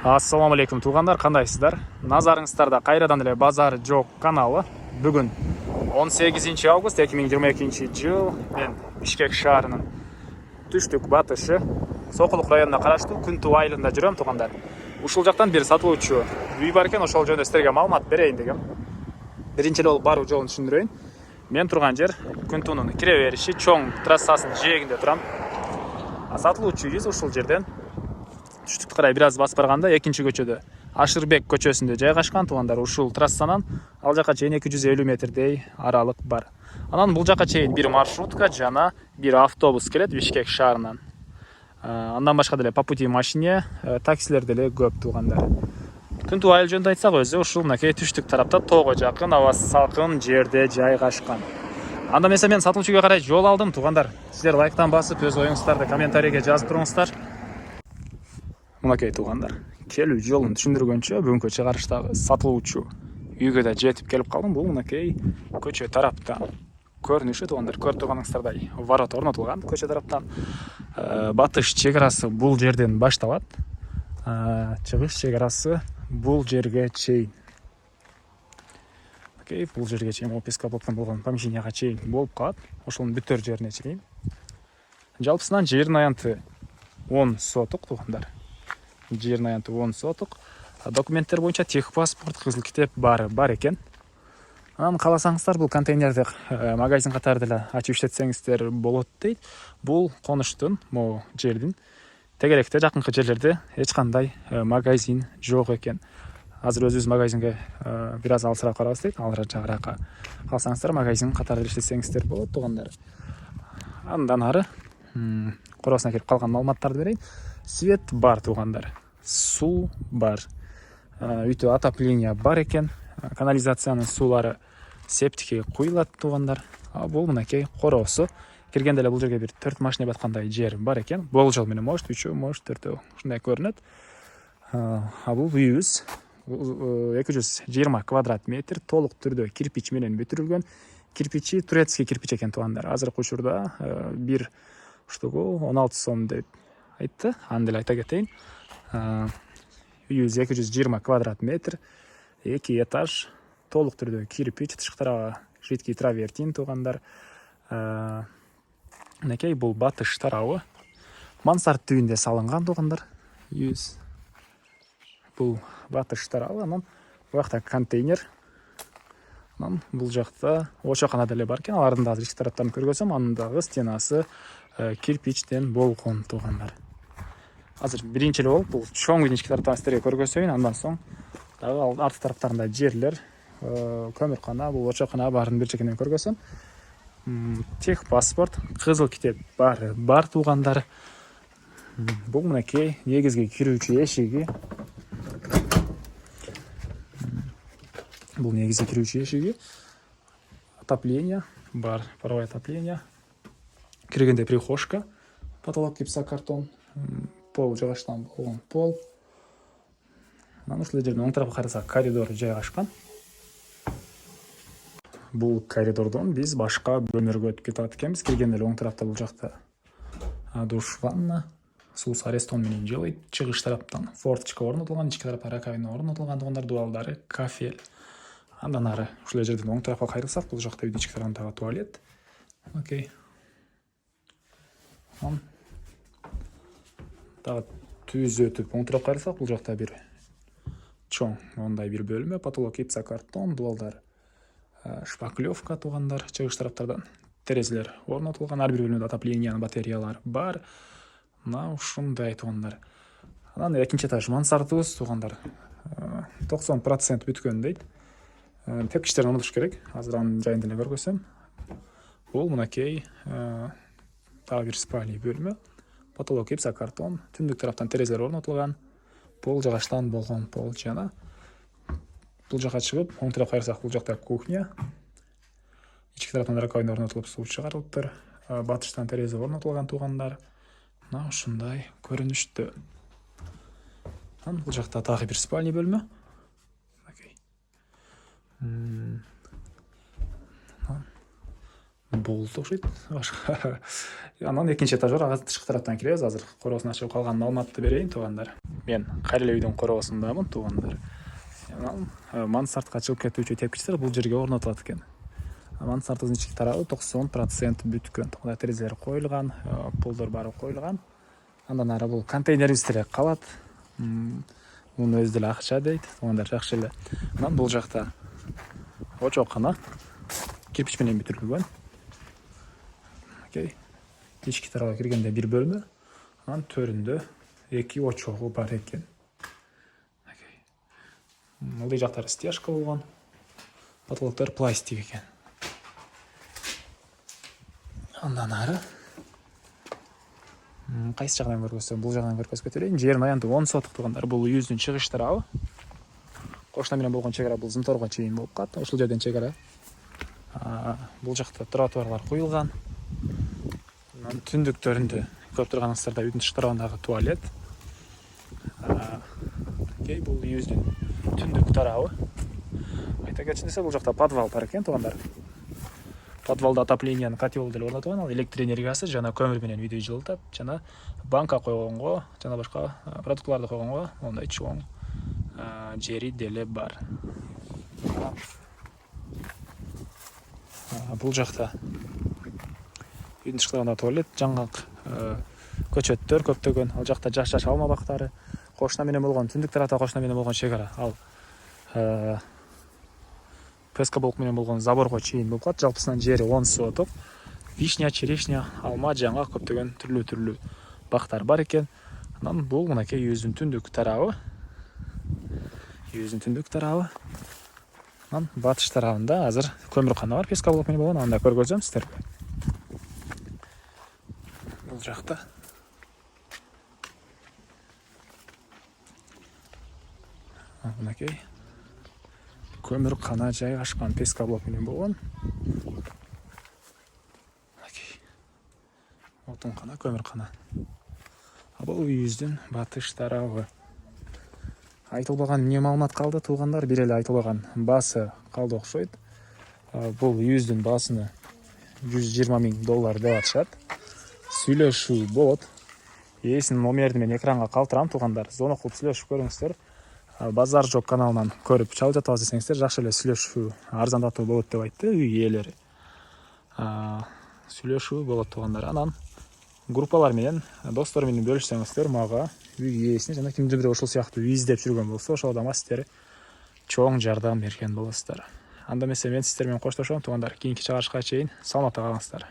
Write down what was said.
Ассаламу алейкум туугандар, кандайсыздар? Назарыңыздарда кайрадан эле Базар жок каналы. Бүгүн 18 август 2022 жыл. Мен Бишкек шаарынын түштүк батышы Сокулук районуна караштуу Күнтүү айылында жүрөм туугандар. Ушул жактан бир сатылуучу үй бар экен, ошол жөнүндө силерге маалымат берейин дегем. Биринчи эле баруу жолун түшүндүрөйүн. Мен турган жер Күнтүүнүн кире бериши чоң трассасынын жээгинде турам. Сатылуучу үйүбүз ушул жерден түштүккө карай бир аз басып барганда экинчи көчөдө Ашырбек көчөсүндө жайгашкан туугандар. Ушул трассанан ал жака чейин 250 метрдей аралык бар. Анан бул жака чейин бир маршрутка жана бир автобус келет Бишкек шаарынан. Андан башка деле по пути машине, таксилер деле көп туугандар. Күнтүү айыл жөнүндө айтсак өзү ушул мынакей түштүк тарапта тоого жакын, абасы салкын жерде жайгашкан. Анда эмесе мен сатылуучуга карай жол алдым туугандар. Силер лайктан басып, өз оюңуздарды комментарийге жазып туруңуздар. Мынакей туугандар, келүү жолун түшүндүргөнчө бүгүнкү чыгарыштагы сатылуучу үйгө да жетип келип калдым. Бул мынакей көчө тараптан көрүнүшү туугандар, көрүп турганыңыздардай ворот орнотулган көчө тараптан. Батыш чек арасы бул жерден башталат. Чыгыш чек арасы бул жерге чейин. Окей, бул жерге чейин описка болгон помещенияга чейин болуп калат. Ошонун бүтөр жерине чейин. Жалпысынан жердин аянты 10 сотук туугандар. Жердин аянты 10 сотук. Документтер боюнча техпаспорт, кызыл китеп бар экен. Анан кааласаңыздар бул контейнерди магазин катары деле ачып иштетсеңиздер болот дейт. Бул конуштун, могу жердин тегеректе жакынкы жерлерде эч кандай магазин жок экен. Азыр өзүбүз магазинге бир аз алысыраак барабыз дейт. Ал жагыраакка калсаңыздар магазин катары иштетсеңиздер болот туугандар. Андан ары коросуна келип калган маалыматтарды берейин. Свет бар туугандар. Суу бар. Үйдө отопление бар экен. Канализациянын суулары септикке куюлат туугандар. Бул мынакей короосу. Киргенде эле бул жерге бир 4 машина баткандай жер бар экен. Болжол менен может 3, может 4 ушундай көрүнөт. Бул үйүбүз 220 квадрат метр толук түрдө кирпич менен бүтүрүлгөн. Кирпичи турецкий кирпич экен туугандар. Азыркы учурда бир штугу 16 сом деп айтты. Аны деле айта кетейин. Үйүбүз 220 квадрат метр, 2 этаж, толук түрдө кирпич, тышкы жидкий травертин туугандар. Мынакей бул батыш тарабы. Мансард түйүндө салынган туугандар. Үйүбүз бул батыш тарабы. Анан бул жакта контейнер. Анан бул жакта очокана деле бар экен. Алардын да азыр ички тараптарын көргөзөм. Анын дагы стенасы кирпичтен болгон туугандар. Азыр биринчи эле болуп бул чоң ички тараптан силерге көргөзөйүн. Андан соң дагы арты тараптарында жерлер, көмүркана, бул очокана баарын бир чекинен көргөзөм. Техпаспорт, кызыл китеп бар туугандар. Бул мынакей негизги кирүүчү эшиги. Бул негизги кирүүчү эшиги. Отопление бар, паровое отопление. Киргенде прихожка, потолок гипсокартон, пол жагачтан болгон пол. Анан ушул жерден оң тарапка карасак коридор жайгашкан. Бул коридордон биз башка бөлмөлөргө өтүп кетет экенбиз. Киргенде эле оң тарапта бул жакта душ, ванна, суус арестон менен жылыйт. Чыгыш тараптан форточка орнотулган, ички тарапта раковина орнотулган туугандар, дубалдары, кафель. Андан ары ушул жерден оң тарапка кайрылсак, бул жакта үйдүн ички тарабындагы туалет. Окей. Дагы түз өтүп оң тарапка кайрылсак, бул жакта бир чоң ондай бир бөлмө, потолок гипсокартон, дубалдар шпаклевка туугандар. Чыгыш тараптардан терезелер орнотулган, ар бир бөлмөдө отоплениянын батареялары бар. Мына ушундай туугандар. Анан экинчи этаж мансардыбыз туугандар. 90% бүткөн дейт. Тепкичтерин орнотуш керек. Азыр анын жайын деле көргөзөм. Бул мынакей дагы бир спальный бөлмө. Потолок гипсокартон, түндүк тараптан терезелер орнотулган. Пол жагачтан болгон пол жана бул жака чыгып, оң тарапка кайрылсак, бул жакта кухня. Ички тараптан раковина орнотулуп, суу чыгарылыптыр. Батыштан терезе орнотулган туугандар. Мына ушундай көрүнүштө. Анан бул жакта дагы бир спальный бөлмө. Болду окшойт. Анан экинчи этаж бар, ага тышкы тараптан киребиз. Азыр коросун ачып калган маалыматты берейин туугандар. Мен кайра эле үйдүн коросундамын туугандар. Анан мансартка чыгып кетүүчү тепкичтер бул жерге орнотулат экен. Мансардын ички тарабы 90% бүткөн. Мына терезелер коюлган, полдор баары коюлган. Андан ары бул контейнерибизде калат. Мунун өзү деле акча дейт. Туугандар жакшы эле. Анан бул жакта очоккана кирпич менен бүтүрүлгөн. Окей. Ички тарабга киргенде бир бөлмө, анан төрүндө эки очогу бар экен. Мындай жактары стяжка болгон. Потолоктор пластик экен. Андан ары кайсы жагынан көргөзсөм, бул жагынан көргөзүп кетелейин. Жерин аянтып 10 сотук туугандар. Бул үйүбүздүн чыгыш тарабы. Кошуна менен болгон чек ара бул Зымторго чейин болуп калат. Ушул жерден чек ара. Бул жакта тротуарлар куюлган. Анан түндүктөрүндө көрүп турганыңыздарда үйдүн тышкы тарабындагы туалет. Окей, бул үйүбүздүн түндүк тарабы. Айта кетчү десе, бул жакта подвал бар экен туугандар. Подвалда отоплениянын котел деле орнотулган, ал электр энергиясы жана көмүр менен үйдү жылытат, жана банка койгонго, жана башка продуктыларды койгонго мондай чоң жери деле бар. Бул жакта үйдүн тышкы тарабында туалет, жаңгак көчөттөр көптөгөн. Ал жакта жаш алма бактары, кошуна менен болгон түндүк тарапта кошуна менен болгон чек ара. Ал Песка блок менен болгон заборго чейин болуп калат. Жалпысынан жери 10 сотук. Вишня, черешня, алма, жаңгак көптөгөн түрлүү бактар бар экен. Анан бул мынакей үйүбүздүн түндүк тарабы. Үйүбүздүн түндүк тарабы. Анан батыш тарабында азыр көмүркана бар, песка блок менен болгон. Анда көргөзөм сиздерге. Бул жакта мынакей көмүркана жайгашкан, песка блок менен болгон. Отункана, көмүркана. Бул үйүбүздүн батыш тарабы. Айтылбаган эмне маалымат калды туугандар? Бир эле айтылбаган баасы калды окшойт. Бул үйүбүздүн баасыны $120,000 деп атышат. Сүйлөшүү болот. Ээсинин номерин мен экранга калтырам туугандар. Звонок кылып сүйлөшүп көрүңүздөр. Базар жок каналынан көрүп чалып жатабыз десеңиздер, жакшы эле сүйлөшүү, арзандатуу болот деп айтты үй ээлери. Сүйлөшүү болот туугандар. Анан группалар менен, достор менен бөлүшсөңүздөр, мага үй ээсине жана кимдир бир ошол сыяктуу үй издеп жүргөн болсо, ошол адамга сиздер чоң жардам берген болосуздар. Анда эмесе мен сиздер менен коштошом туугандар. Кийинки чыгарышка чейин саламатта калыңыздар.